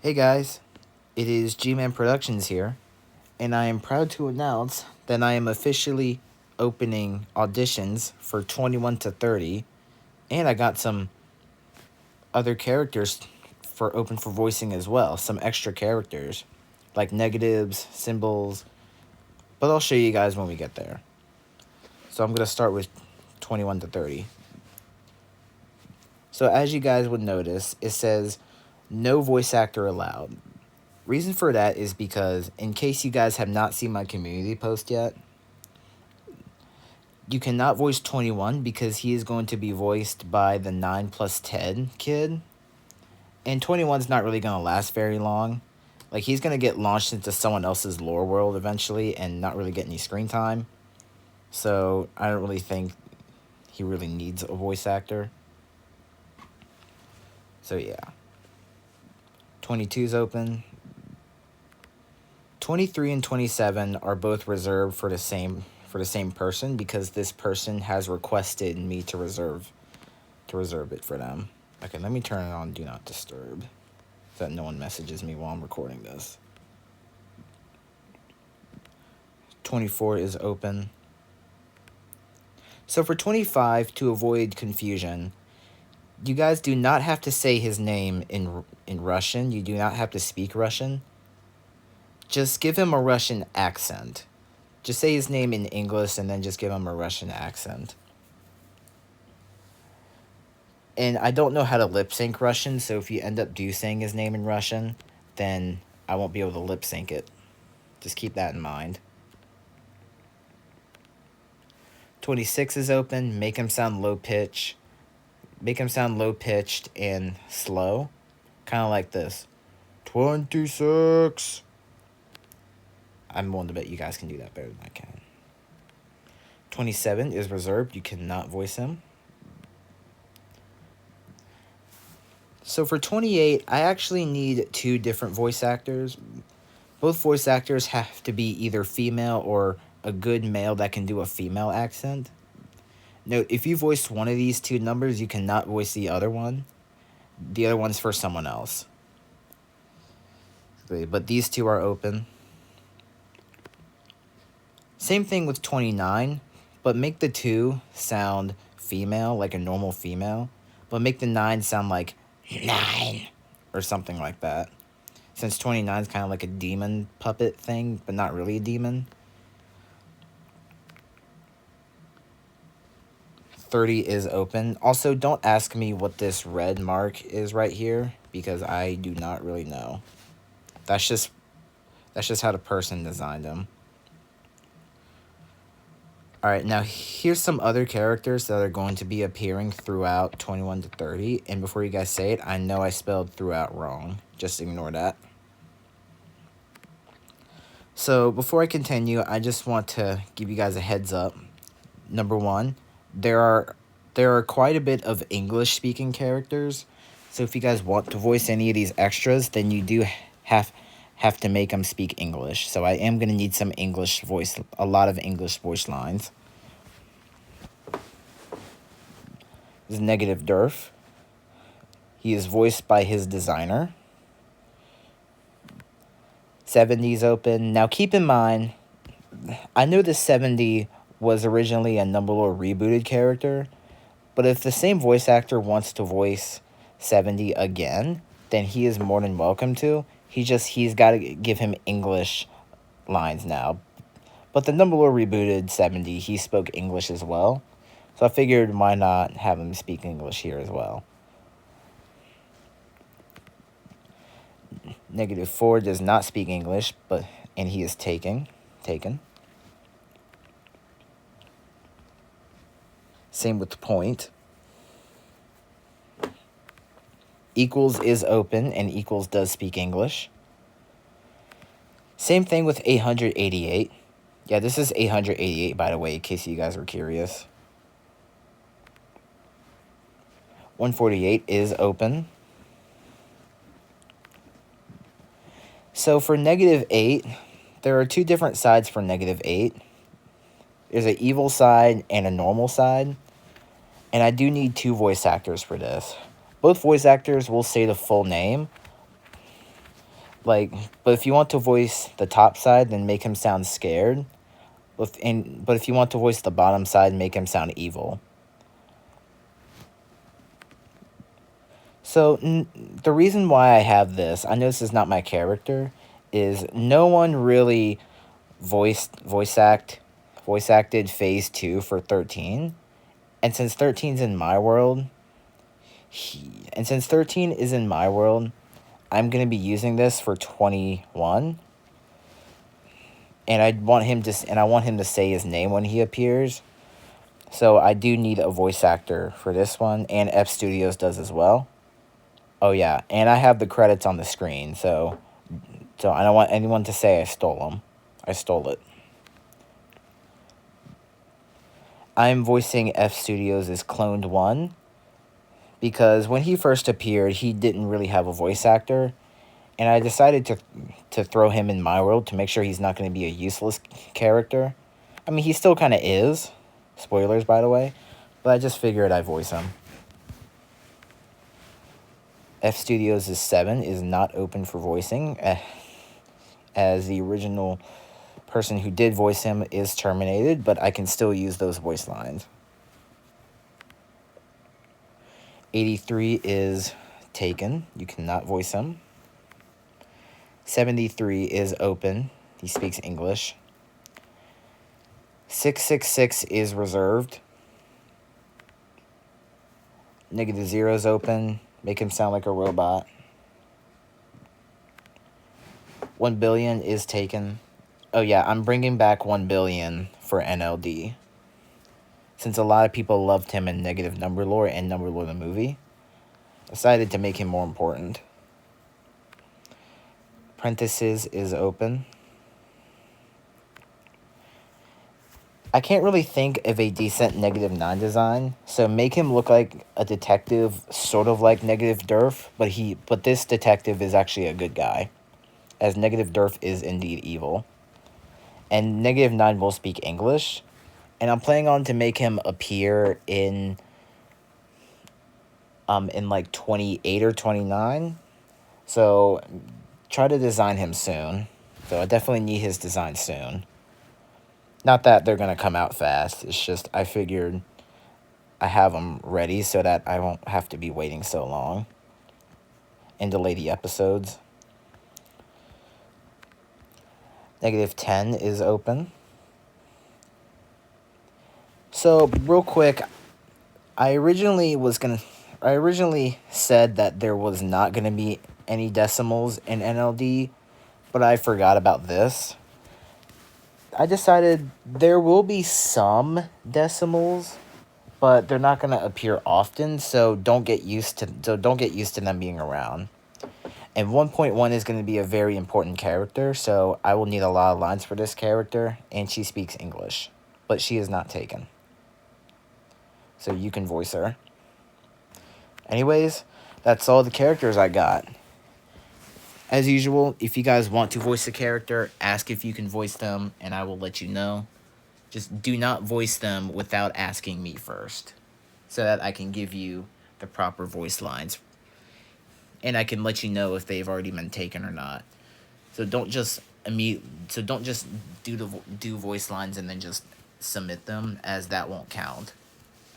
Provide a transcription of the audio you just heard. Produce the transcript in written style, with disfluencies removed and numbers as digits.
Hey guys, it is G-Man Productions here, and I am proud to announce that I am officially opening auditions for 21 to 30, and I got some other characters for open for voicing as well, some extra characters, like negatives, symbols, but I'll show you guys when we get there. So I'm going to start with 21 to 30. So as you guys would notice, it says no voice actor allowed. Reason for that is because, in case you guys have not seen my community post yet, you cannot voice 21 because he is going to be voiced by the 9+10 kid. And 21's not really going to last very long. Like, he's going to get launched into someone else's lore world eventually and not really get any screen time. So, I don't really think he really needs a voice actor. So, yeah. 22's open. 23 and 27 are both reserved for the same person because this person has requested me to reserve it for them. Okay, let me turn it on Do Not Disturb so that no one messages me while I'm recording this. 24 is open. So for 25, to avoid confusion, you guys do not have to say his name in Russian. You do not have to speak Russian. Just give him a Russian accent. Just say his name in English and then just give him a Russian accent. And I don't know how to lip sync Russian, so if you end up saying his name in Russian, then I won't be able to lip sync it. Just keep that in mind. 26 is open. Make him sound low pitch. Make him sound low pitched and slow. Kind of like this. 26. I'm willing to bet you guys can do that better than I can. 27 is reserved. You cannot voice him. So for 28, I actually need two different voice actors. Both voice actors have to be either female or a good male that can do a female accent. Note, if you voice one of these two numbers, you cannot voice the other one. The other one's for someone else. But these two are open. Same thing with 29, but make the 2 sound female, like a normal female. But make the 9 sound like 9 or something like that. Since 29 is kind of like a demon puppet thing, but not really a demon. 30 is open. Also, don't ask me what this red mark is right here, because I do not really know. That's just how the person designed them. Alright, now here's some other characters that are going to be appearing throughout 21 to 30. And before you guys say it, I know I spelled throughout wrong. Just ignore that. So, before I continue, I just want to give you guys a heads up. Number 1, there are quite a bit of English-speaking characters. So if you guys want to voice any of these extras, then you do have to make them speak English. So I am going to need some English voice, a lot of English voice lines. This is negative derf. He is voiced by his designer. 70's open. Now keep in mind, I know the 70 was originally a Numberlord rebooted character, but if the same voice actor wants to voice 70 again, then he is more than welcome to. He's got to give him English lines now. But the Numberlord rebooted 70, he spoke English as well. So I figured why not have him speak English here as well. Negative 4 does not speak English, and he is taken. Same with point. Equals is open, and equals does speak English. Same thing with 888. Yeah, this is 888, by the way, in case you guys were curious. 148 is open. So for negative 8, there are two different sides for negative 8. There's an evil side and a normal side. And I do need 2 voice actors for this. Both voice actors will say the full name, Like, but if you want to voice the top side, then make him sound scared. But if you want to voice the bottom side, make him sound evil. So, the reason why I have this, I know this is not my character, is no one really voice acted phase 2 for 13. And since 13's in my world, and since 13 is in my world, I'm going to be using this for 21. And I want him to say his name when he appears. So I do need a voice actor for this one, and F Studios does as well. Oh yeah, and I have the credits on the screen, so I don't want anyone to say I stole them. I stole it. I'm voicing F Studios as Cloned 1, because when he first appeared, he didn't really have a voice actor, and I decided to throw him in my world to make sure he's not going to be a useless character. I mean, he still kind of is. Spoilers, by the way. But I just figured I'd voice him. F Studios' 7 is not open for voicing, as the original person who did voice him is terminated, but I can still use those voice lines. 83 is taken. You cannot voice him. 73 is open. He speaks English. 666 is reserved. -0 is open. Make him sound like a robot. 1 billion is taken. Oh yeah, I'm bringing back 1 billion for NLD. Since a lot of people loved him in Negative Number Lore and Number Lore the movie, decided to make him more important. Apprentices is open. I can't really think of a decent -9 design, so make him look like a detective, sort of like Negative Derf, but this detective is actually a good guy, as Negative Derf is indeed evil. And -9 will speak English, and I'm planning on to make him appear in like 28 or 29, so try to design him soon. So I definitely need his design soon. Not that they're going to come out fast. It's just I figured I have them ready so that I won't have to be waiting so long and delay the episodes. -10 is open. So, real quick, I originally said that there was not going to be any decimals in NLD, but I forgot about this. I decided there will be some decimals, but they're not going to appear often, so don't get used to them being around. And 1.1 is going to be a very important character, so I will need a lot of lines for this character, and she speaks English, but she is not taken. So you can voice her. Anyways, that's all the characters I got. As usual, if you guys want to voice a character, ask if you can voice them, and I will let you know. Just do not voice them without asking me first, so that I can give you the proper voice lines. And I can let you know if they've already been taken or not. So don't just do voice lines and then just submit them, as that won't count.